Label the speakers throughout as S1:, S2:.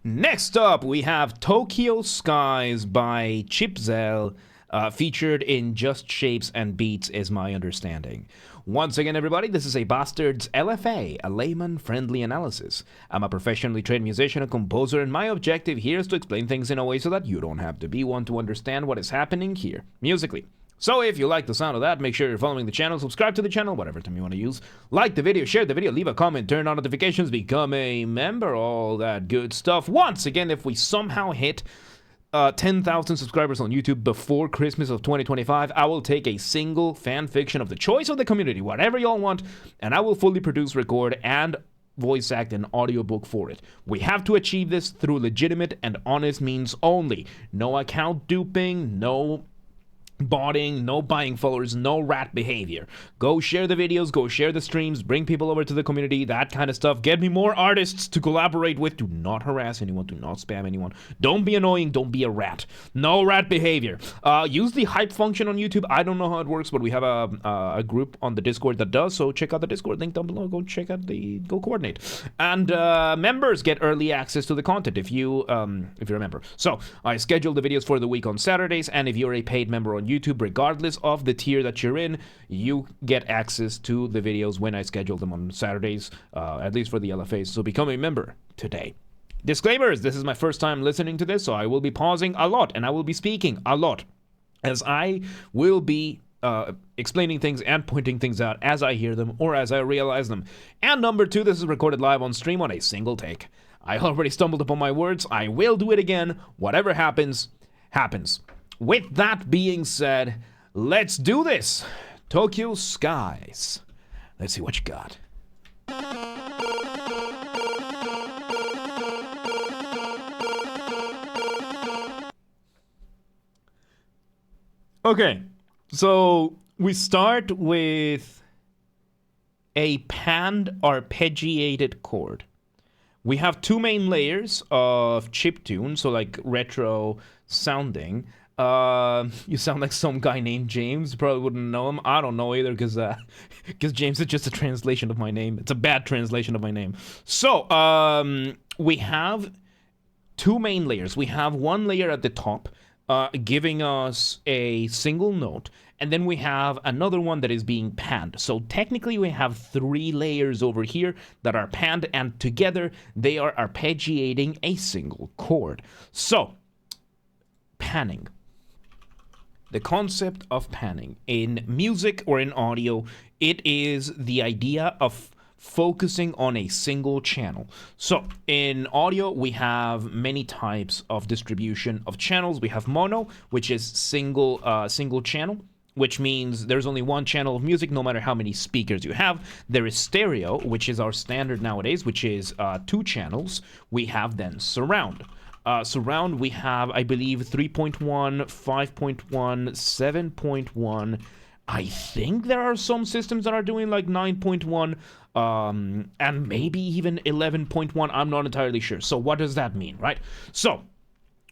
S1: Next up, we have Tokyo Skies by Chipzel, featured in Just Shapes and Beats, is my understanding. Once again, everybody, this is a Basterd's LFA, a layman-friendly analysis. I'm a professionally trained musician and composer, and my objective here is to explain things in a way so that you don't have to be one to understand what is happening here, musically. So if you like the sound of that, make sure you're following the channel, subscribe to the channel, whatever term you want to use. Like the video, share the video, leave a comment, turn on notifications, become a member, all that good stuff. Once again, if we somehow hit 10,000 subscribers on YouTube before Christmas of 2025, I will take a single fan fiction of the choice of the community, whatever y'all want, and I will fully produce, record, and voice act an audiobook for it. We have to achieve this through legitimate and honest means only. No account duping, no botting, no buying followers, no rat behavior. Go share the videos, go share the streams, bring people over to the community, that kind of stuff. Get me more artists to collaborate with. Do not harass anyone, do not spam anyone. Don't be annoying, don't be a rat. No rat behavior. Use the hype function on YouTube. I don't know how it works, but we have a group on the Discord that does, so check out the Discord link down below. Go check out go coordinate. And members get early access to the content if you're a member. So I schedule the videos for the week on Saturdays, and if you're a paid member on YouTube, regardless of the tier that you're in, you get access to the videos when I schedule them on Saturdays, at least for the LFAs. So become a member today. Disclaimers: this is my first time listening to this, so I will be pausing a lot and I will be speaking a lot, as I will be explaining things and pointing things out as I hear them or as I realize them. And number two, this is recorded live on stream on a single take. I already stumbled upon my words. I will do it again. Whatever happens, happens. With that being said, let's do this. Tokyo Skies. Let's see what you got. Okay, so we start with a panned arpeggiated chord. We have two main layers of chiptune, so like retro sounding. You sound like some guy named James. You probably wouldn't know him. I don't know either, because James is just a translation of my name. It's a bad translation of my name. So we have two main layers. We have one layer at the top, giving us a single note, and then we have another one that is being panned. So technically we have three layers over here that are panned, and together they are arpeggiating a single chord. So panning. The concept of panning in music or in audio, it is the idea of focusing on a single channel. So in audio, we have many types of distribution of channels. We have mono, which is single channel, which means there's only one channel of music no matter how many speakers you have. There is stereo, which is our standard nowadays, which is two channels. We have then surround. Surround, we have, I believe, 3.1, 5.1, 7.1. I think there are some systems that are doing like 9.1, and maybe even 11.1. I'm not entirely sure. So what does that mean, right? So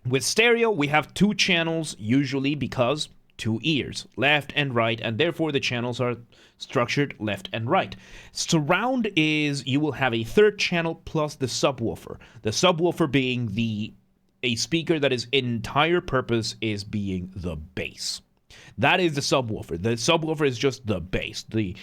S1: with stereo, we have two channels usually, because two ears, left and right, and therefore the channels are structured left and right. Surround is, you will have a third channel plus the subwoofer. The subwoofer being a speaker that its entire purpose is being the bass. That is the subwoofer. The subwoofer is just the bass, the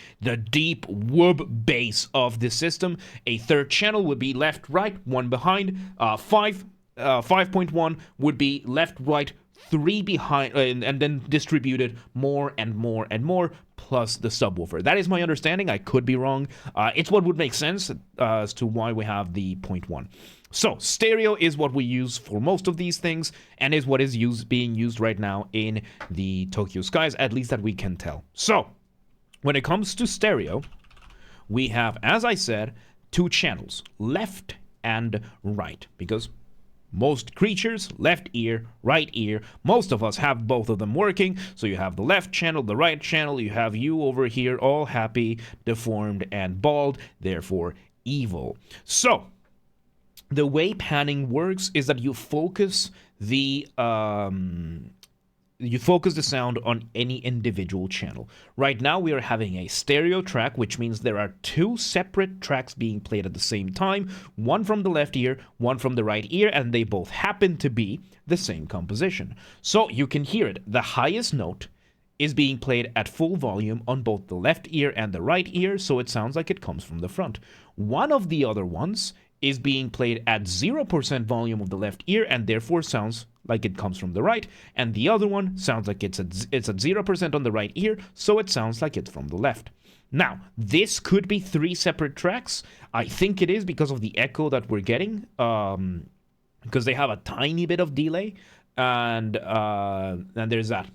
S1: deep whoop bass of the system. A third channel would be left, right, one behind. 5.1 would be left, right, three behind, and then distributed more and more and more, plus the subwoofer. That is my understanding. I could be wrong. It's what would make sense as to why we have the 0.1. So stereo is what we use for most of these things, and is what is being used right now in the Tokyo Skies, at least that we can tell. So when it comes to stereo, we have, as I said, two channels, left and right, because most creatures, left ear, right ear. Most of us have both of them working. So you have the left channel, the right channel. You have you over here, all happy, deformed, and bald, therefore evil. So the way panning works is that you focus the you focus the sound on any individual channel. Right now we are having a stereo track, which means there are two separate tracks being played at the same time, one from the left ear, one from the right ear, and they both happen to be the same composition. So you can hear it. The highest note is being played at full volume on both the left ear and the right ear, so it sounds like it comes from the front. One of the other ones is being played at 0% volume of the left ear and therefore sounds like it comes from the right, and the other one sounds like it's at 0% on the right ear, so it sounds like it's from the left. Now, this could be three separate tracks. I think it is because of the echo that we're getting, because they have a tiny bit of delay, and there's that.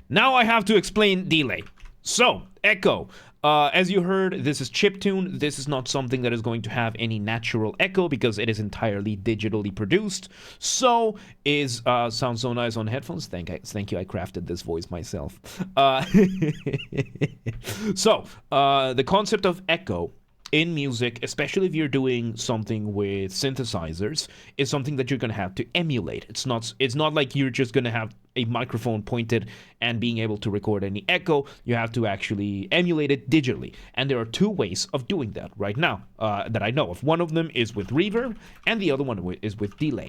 S1: Now I have to explain delay. So, echo. As you heard, this is chiptune. This is not something that is going to have any natural echo because it is entirely digitally produced. So, sounds so nice on headphones. Thank you. I crafted this voice myself. The concept of echo in music, especially if you're doing something with synthesizers, is something that you're going to have to emulate. It's not like you're just going to have a microphone pointed and being able to record any echo. You have to actually emulate it digitally. And there are two ways of doing that right now that I know of. One of them is with reverb, and the other one is with delay.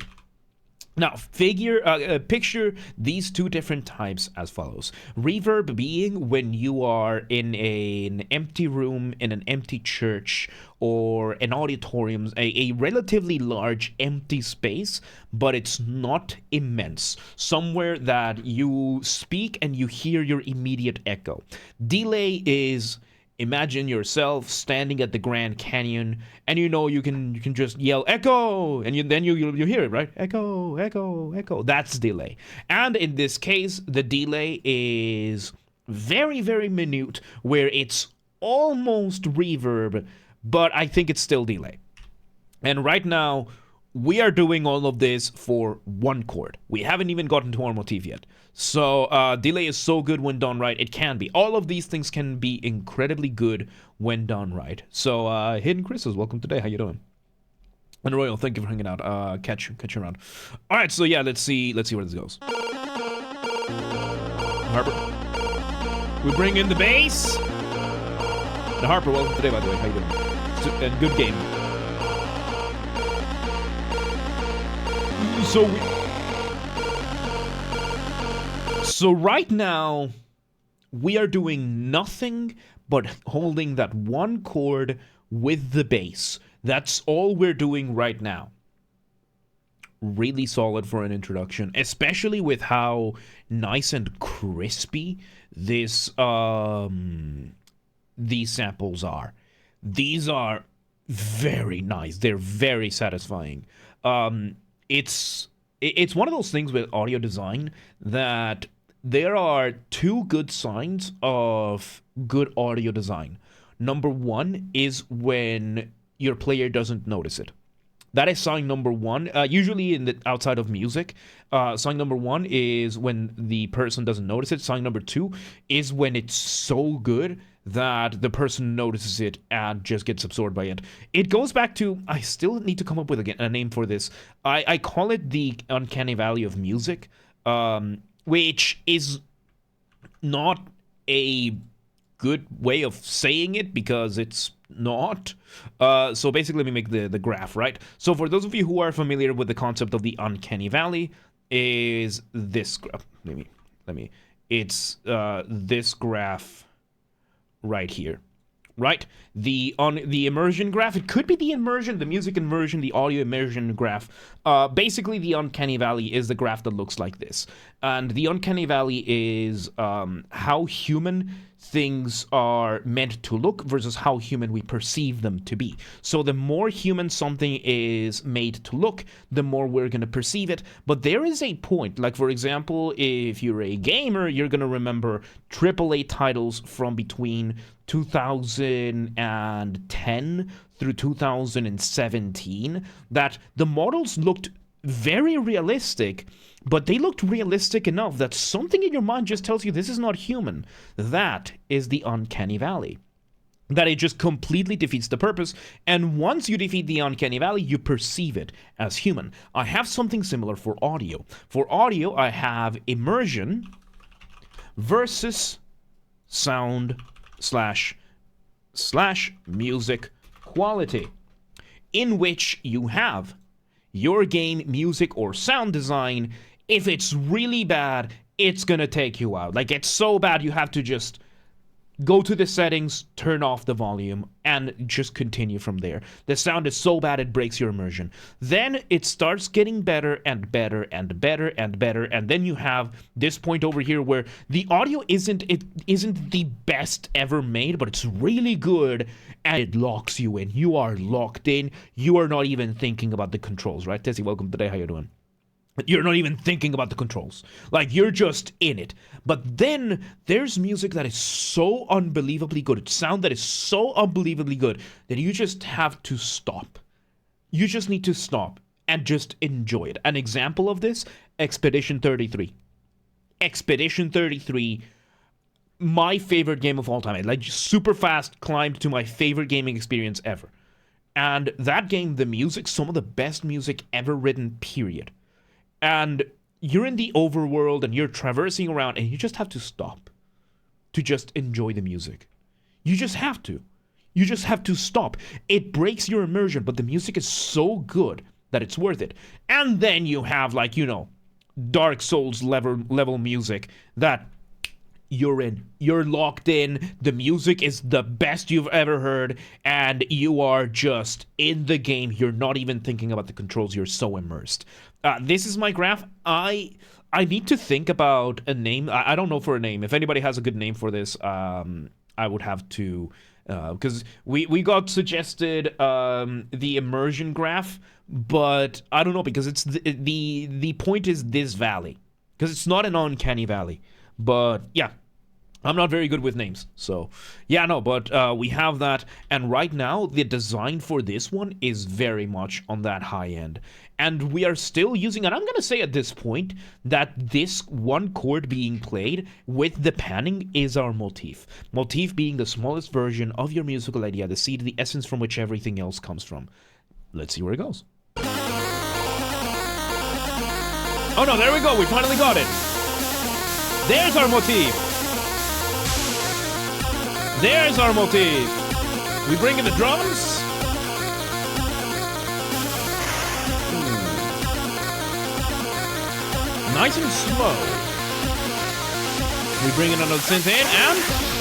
S1: Now, picture these two different types as follows. Reverb being when you are in an empty room, in an empty church, or an auditorium, a relatively large empty space, but it's not immense. Somewhere that you speak and you hear your immediate echo. Delay is... Imagine yourself standing at the Grand Canyon, and you can just yell echo, and then you hear it, right? Echo, echo, echo. That's delay. And in this case, the delay is very, very minute, where it's almost reverb, but I think it's still delay. And right now, we are doing all of this for one chord. We haven't even gotten to our motif yet. So delay is so good when done right. It can be. All of these things can be incredibly good when done right. So Hidden Chris's, welcome today. How you doing? And Royal, thank you for hanging out. Catch you around. All right, so yeah, let's see where this goes. Harper, we bring in the bass. And Harper, welcome today, by the way. How you doing? And good game. So right now, we are doing nothing but holding that one chord with the bass. That's all we're doing right now. Really solid for an introduction, especially with how nice and crispy these samples are. These are very nice. They're very satisfying. It's one of those things with audio design that there are two good signs of good audio design. Number one is when your player doesn't notice it. That is sign number one. Usually outside of music, sign number one is when the person doesn't notice it. Sign number two is when it's so good that the person notices it and just gets absorbed by it. It goes back to, I still need to come up with a name for this. I call it the uncanny valley of music, which is not a good way of saying it because it's not. So basically, let me make the graph, right? So for those of you who are familiar with the concept of the uncanny valley, is this graph. It's this graph right here, right? The immersion graph, it could be the immersion, the music immersion, the audio immersion graph. Basically, the uncanny valley is the graph that looks like this. And the uncanny valley is how human things are meant to look versus how human we perceive them to be. So the more human something is made to look, the more we're going to perceive it. But there is a point, like for example, if you're a gamer, you're going to remember AAA titles from between 2010 through 2017, that the models looked very realistic, but they looked realistic enough that something in your mind just tells you this is not human. That is the uncanny valley. That it just completely defeats the purpose, and once you defeat the uncanny valley, you perceive it as human. I have something similar for audio. For audio, I have immersion, versus sound slash music quality, in which you have your game music or sound design. If it's really bad, it's gonna take you out. Like, it's so bad you have to just go to the settings, turn off the volume, and just continue from there. The sound is so bad it breaks your immersion. Then it starts getting better and better and better and better, and then you have this point over here where the audio isn't the best ever made, but it's really good, and it locks you in. You are locked in. You are not even thinking about the controls, right? Tessie, welcome today. How you doing? You're not even thinking about the controls. Like, you're just in it. But then there's music that is so unbelievably good, sound that is so unbelievably good, that you just have to stop. You just need to stop and just enjoy it. An example of this, Expedition 33. Expedition 33, my favorite game of all time. It, like, super fast climbed to my favorite gaming experience ever. And that game, the music, some of the best music ever written, period. And you're in the overworld and you're traversing around and you just have to stop to just enjoy the music. You just have to. You just have to stop. It breaks your immersion, but the music is so good that it's worth it. And then you have, like, you know, Dark Souls level music that you're in. You're locked in. The music is the best you've ever heard, and you are just in the game. You're not even thinking about the controls. You're so immersed. This is my graph. I need to think about a name. I don't know for a name. If anybody has a good name for this, I would have to, because we got suggested the immersion graph, but I don't know, because it's the point is this valley, because it's not an uncanny valley. But yeah, I'm not very good with names, so yeah, no, but we have that, and right now the design for this one is very much on that high end, and we are still using, and I'm gonna say at this point that this one chord being played with the panning is our motif. Motif being the smallest version of your musical idea, the seed, the essence from which everything else comes from. Let's see where it goes. Oh no, there we go, we finally got it. There's our motif. There's our motif. We bring in the drums. Nice and slow. We bring in another synth in, and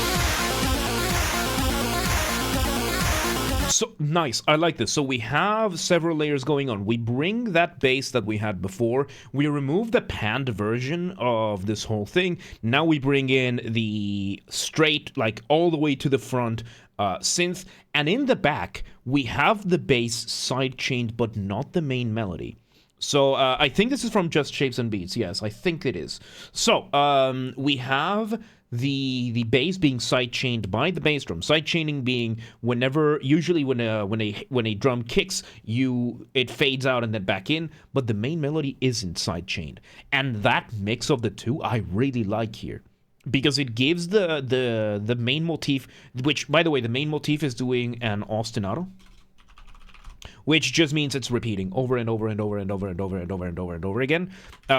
S1: so nice. I like this. So we have several layers going on. We bring that bass that we had before. We remove the panned version of this whole thing. Now we bring in the straight, like all the way to the front synth. And in the back, we have the bass sidechained, but not the main melody. So I think this is from Just Shapes and Beats. Yes, I think it is. So we have the bass being sidechained by the bass drum. Sidechaining being usually when a drum kicks, it fades out and then back in, but the main melody isn't sidechained. And that mix of the two I really like here, because it gives the main motif, which, by the way, the main motif is doing an ostinato, which just means it's repeating over and over and over and over and over and over and over and over again,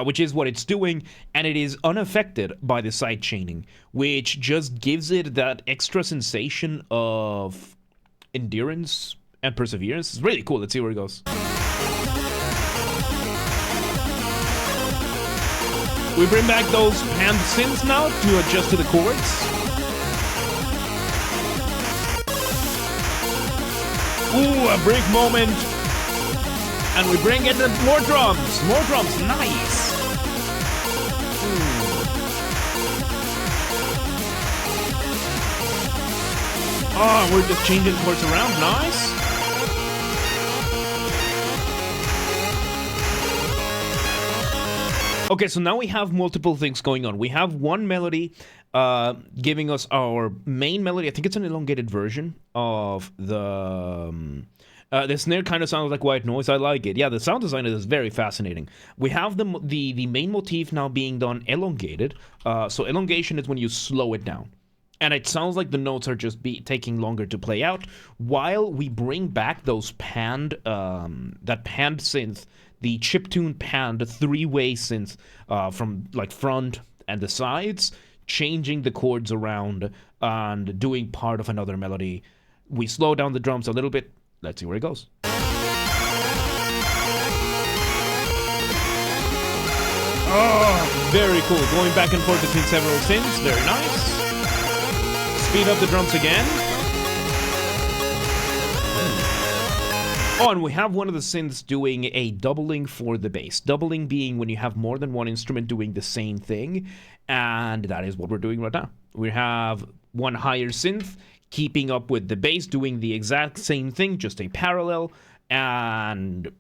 S1: which is what it's doing, and it is unaffected by the side chaining, which just gives it that extra sensation of endurance and perseverance. It's really cool. Let's see where it goes. We bring back those panned synths now to adjust to the chords. Ooh, a brief moment. And we bring in more drums. More drums. Nice. Oh, we're just changing chords around. Nice. Okay, so now we have multiple things going on. We have one melody giving us our main melody. I think it's an elongated version of the snare. Kind of sounds like white noise. I like it. Yeah, the sound design is very fascinating. We have the main motif now being done elongated. So elongation is when you slow it down, and it sounds like the notes are just taking longer to play out, while we bring back those panned synth, the chiptune panned three-way synth from like front and the sides, changing the chords around and doing part of another melody. We slow down the drums a little bit. Let's see where it goes. Oh, very cool. Going back and forth between several synths. Very nice. Speed up the drums again. Oh, and we have one of the synths doing a doubling for the bass. Doubling being when you have more than one instrument doing the same thing. And that is what we're doing right now. We have one higher synth keeping up with the bass, doing the exact same thing, just a parallel. And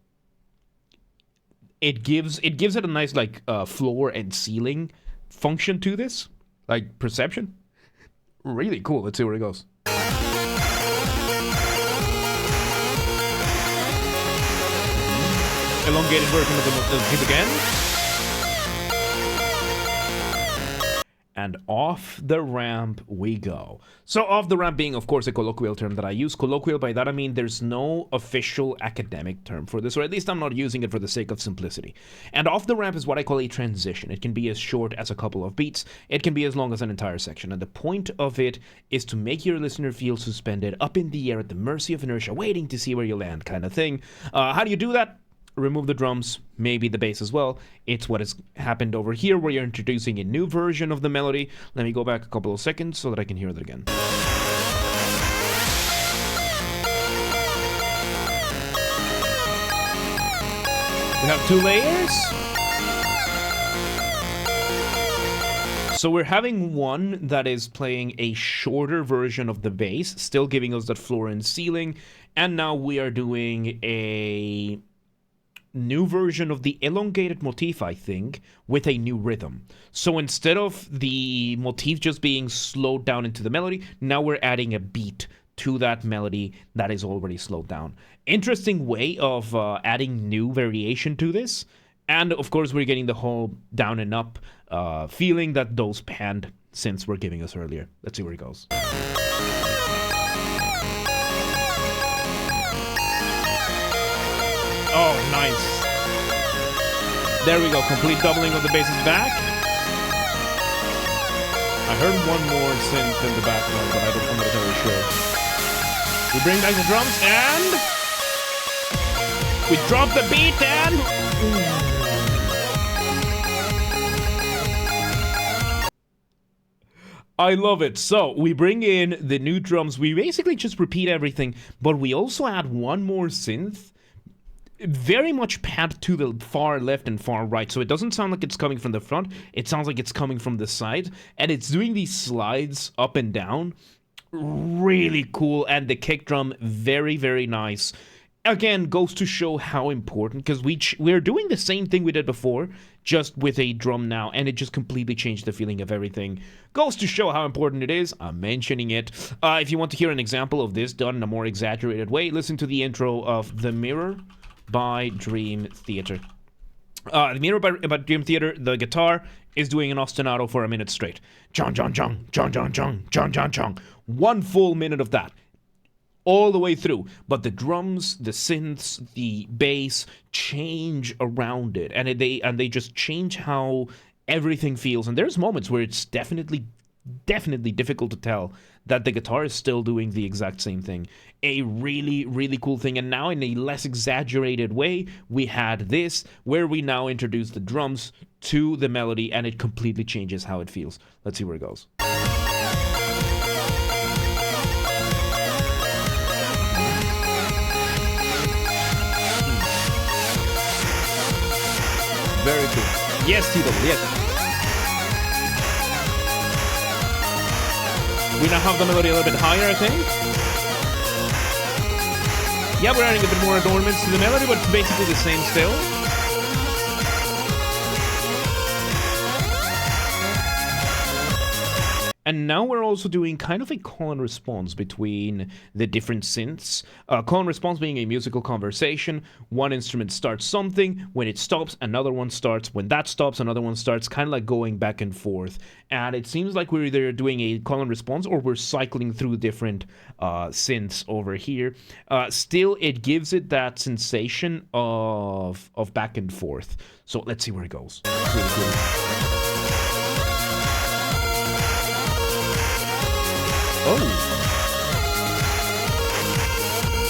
S1: it gives it a nice like floor and ceiling function to this, like perception. Really cool. Let's see where it goes. Elongated version of the hit again. And off the ramp we go. So off the ramp being, of course, a colloquial term that I use. Colloquial, by that I mean there's no official academic term for this, or at least I'm not using it for the sake of simplicity. And off the ramp is what I call a transition. It can be as short as a couple of beats. It can be as long as an entire section. And the point of it is to make your listener feel suspended up in the air at the mercy of inertia, waiting to see where you land kind of thing. How do you do that? Remove the drums, maybe the bass as well. It's what has happened over here where you're introducing a new version of the melody. Let me go back a couple of seconds so that I can hear that again. We have two layers. So we're having one that is playing a shorter version of the bass, still giving us that floor and ceiling. And now we are doing a new version of the elongated motif, I think, with a new rhythm. So instead of the motif just being slowed down into the melody, now we're adding a beat to that melody that is already slowed down. Interesting way of adding new variation to this. And of course, we're getting the whole down and up feeling that those panned synths were giving us earlier. Let's see where it goes. Oh, nice. There we go. Complete doubling of the bass is back. I heard one more synth in the background, but I'm not entirely sure. We bring back the drums and we drop the beat and I love it. So we bring in the new drums. We basically just repeat everything, but we also add one more synth. Very much panned to the far left and far right, so it doesn't sound like it's coming from the front. It sounds like it's coming from the side, and it's doing these slides up and down. Really cool, and the kick drum, very, very nice. Again, goes to show how important, because we're doing the same thing we did before, just with a drum now, and it just completely changed the feeling of everything. Goes to show how important it is. I'm mentioning it. If you want to hear an example of this done in a more exaggerated way, listen to the intro of The Mirror by Dream Theater. The Mirror by Dream Theater, the guitar is doing an ostinato for a minute straight. Chong, chong, chong, chong, chong, chong, chong, chong, chong. 1 full minute of that. All the way through. But the drums, the synths, the bass change around it. And they just change how everything feels. And there's moments where it's definitely difficult to tell that the guitar is still doing the exact same thing. A really, really cool thing. And now in a less exaggerated way, we had this, where we now introduce the drums to the melody, and it completely changes how it feels. Let's see where it goes. Very cool. Yes, Tito, yes. We now have the melody a little bit higher, I think. Yeah, we're adding a bit more adornments to the melody, but it's basically the same still. And now we're also doing kind of a call and response between the different synths. Call and response being a musical conversation. One instrument starts something, when it stops, another one starts. When that stops, another one starts, kind of like going back and forth. And it seems like we're either doing a call and response or we're cycling through different synths over here. Still, it gives it that sensation of back and forth. So let's see where it goes. Really cool. Oh.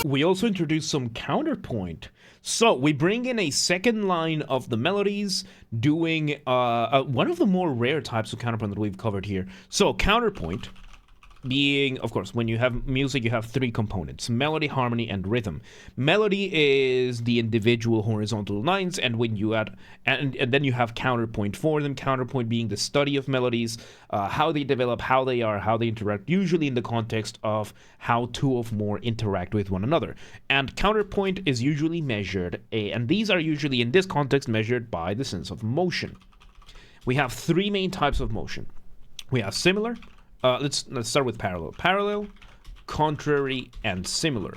S1: We also introduced some counterpoint. So we bring in a second line of the melodies, doing one of the more rare types of counterpoint that we've covered here. So counterpoint being, of course, when you have music, you have three components: melody, harmony, and rhythm. Melody is the individual horizontal lines, and when you add, and then you have counterpoint for them. Counterpoint being the study of melodies, how they develop, how they are, how they interact, usually in the context of how two or more interact with one another. And counterpoint is usually measured, and these are usually in this context measured by the sense of motion. We have three main types of motion. We have similar. Let's start with parallel. Parallel, contrary, and similar.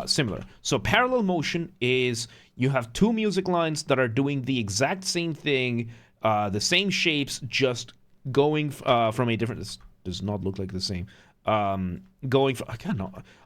S1: Similar. So parallel motion is you have two music lines that are doing the exact same thing, the same shapes, just going from a different. This does not look like the same. Going from,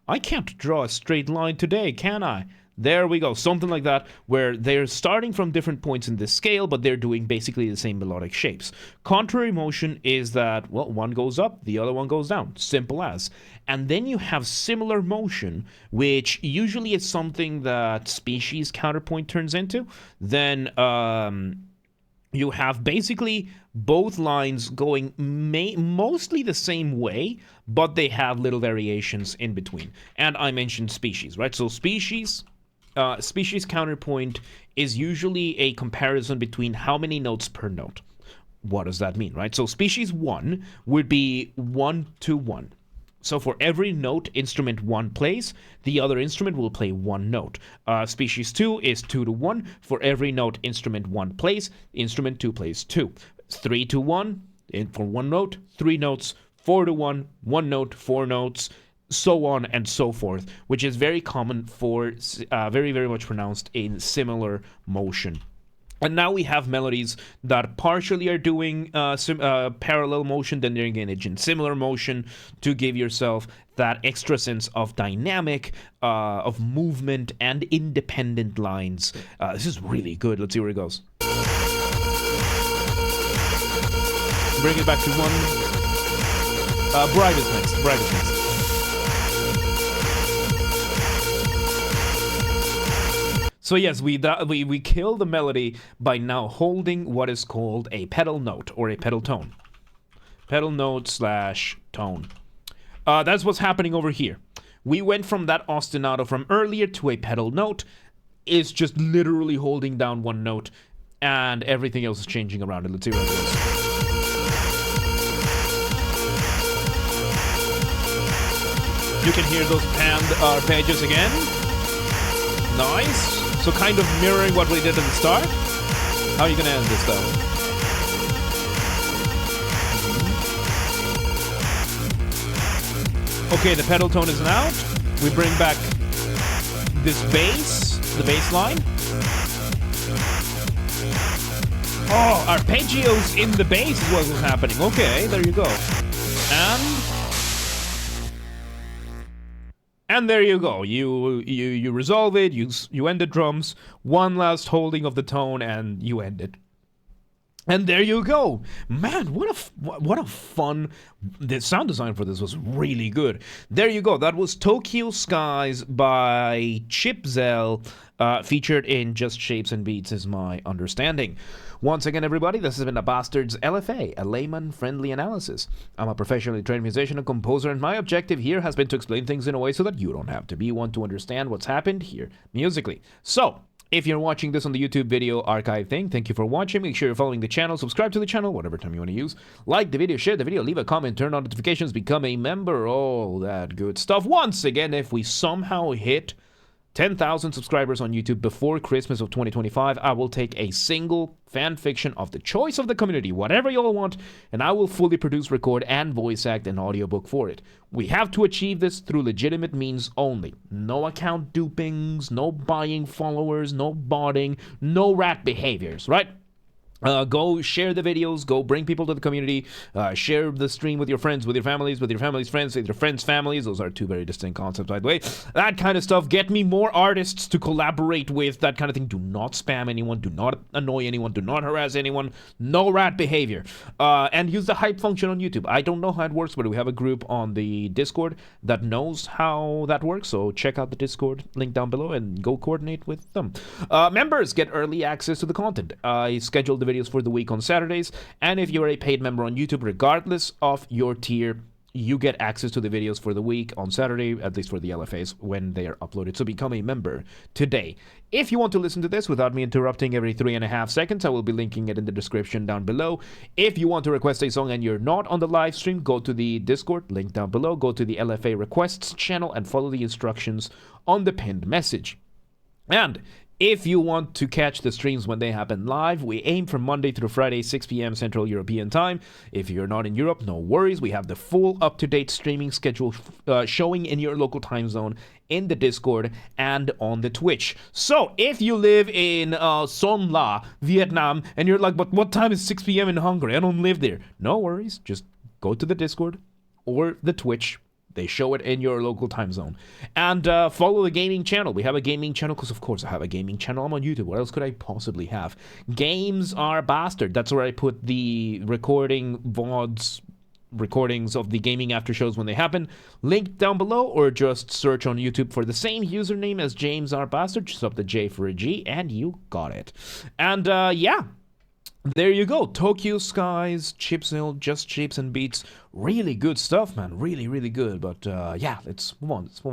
S1: I can't draw a straight line today, can I? There we go, something like that, where they're starting from different points in this scale, but they're doing basically the same melodic shapes. Contrary motion is that, well, one goes up, the other one goes down, simple as. And then you have similar motion, which usually is something that species counterpoint turns into. Then you have basically both lines going mostly the same way, but they have little variations in between. And I mentioned species, right? So species counterpoint is usually a comparison between how many notes per note. What does that mean, right? So species 1 would be 1 to 1. So for every note instrument 1 plays, the other instrument will play 1 note. Species 2 is 2 to 1. For every note instrument 1 plays, instrument 2 plays 2. 3 to 1, for 1 note, 3 notes. 4 to 1, 1 note, 4 notes, so on and so forth, which is very common for very, very much pronounced in similar motion. And now we have melodies that partially are doing parallel motion, then they're engaged in similar motion to give yourself that extra sense of dynamic, of movement, and independent lines. This is really good. Let's see where it goes. Bring it back to 1. Bright is next. Bright is next. So yes, we kill the melody by now holding what is called a pedal note or a pedal tone. Pedal note / tone. That's what's happening over here. We went from that ostinato from earlier to a pedal note. It's just literally holding down one note, and everything else is changing around it. Let's see what it is. You can hear those panned arpeggios again. Nice. So kind of mirroring what we did at the start. How are you going to end this, though? Okay, the pedal tone is out. We bring back this bass, the bass line. Oh, arpeggios in the bass is what was happening. Okay, there you go. And there you go. You resolve it. You end the drums. One last holding of the tone, and you end it. And there you go. Man, what a fun. The sound design for this was really good. There you go. That was Tokyo Skies by chipzel, featured in Just Shapes and Beats, is my understanding. Once again, everybody, this has been a Basterd's LFA, a layman-friendly analysis. I'm a professionally trained musician and composer, and my objective here has been to explain things in a way so that you don't have to be one to understand what's happened here musically. So, if you're watching this on the YouTube video archive thing, thank you for watching. Make sure you're following the channel, subscribe to the channel, whatever time you want to use. Like the video, share the video, leave a comment, turn on notifications, become a member, all that good stuff. Once again, if we somehow hit 10,000 subscribers on YouTube before Christmas of 2025, I will take a single fan fiction of the choice of the community, whatever you all want, and I will fully produce, record, and voice act an audiobook for it. We have to achieve this through legitimate means only. No account dupings, no buying followers, no botting, no rat behaviors, right? Go share the videos, go bring people to the community, share the stream with your friends, with your families friends, with your friends' families. Those are two very distinct concepts, by the way. That kind of stuff. Get me more artists to collaborate with, that kind of thing. Do not spam anyone, do not annoy anyone, do not harass anyone. No rat behavior. And use the hype function on YouTube. I don't know how it works, but we have a group on the Discord that knows how that works, so check out the Discord link down below and go coordinate with them. Members get early access to the content. I scheduled the videos for the week on Saturdays, and if you're a paid member on YouTube, regardless of your tier, you get access to the videos for the week on Saturday, at least for the LFAs, when they are uploaded. So become a member today. If you want to listen to this without me interrupting every 3.5 seconds, I will be linking it in the description down below. If you want to request a song and you're not on the live stream, go to the Discord, link down below, go to the LFA requests channel, and follow the instructions on the pinned message. And if you want to catch the streams when they happen live, we aim for Monday through Friday, 6 p.m. Central European Time. If you're not in Europe, no worries. We have the full up-to-date streaming schedule showing in your local time zone in the Discord and on the Twitch. So if you live in Son La, Vietnam, and you're like, but what time is 6 p.m. in Hungary? I don't live there. No worries. Just go to the Discord or the Twitch. They show it in your local time zone. And follow the gaming channel. We have a gaming channel because, of course, I have a gaming channel. I'm on YouTube. What else could I possibly have? Games are Basterd. That's where I put the recordings of the gaming after shows when they happen. Link down below, or just search on YouTube for the same username as James R. Basterd. Just up the J for a G, and you got it. And yeah. There you go. Tokyo Skies, chipzel, just shapes and beats. Really good stuff, man. Really, really good. But yeah, let's move on.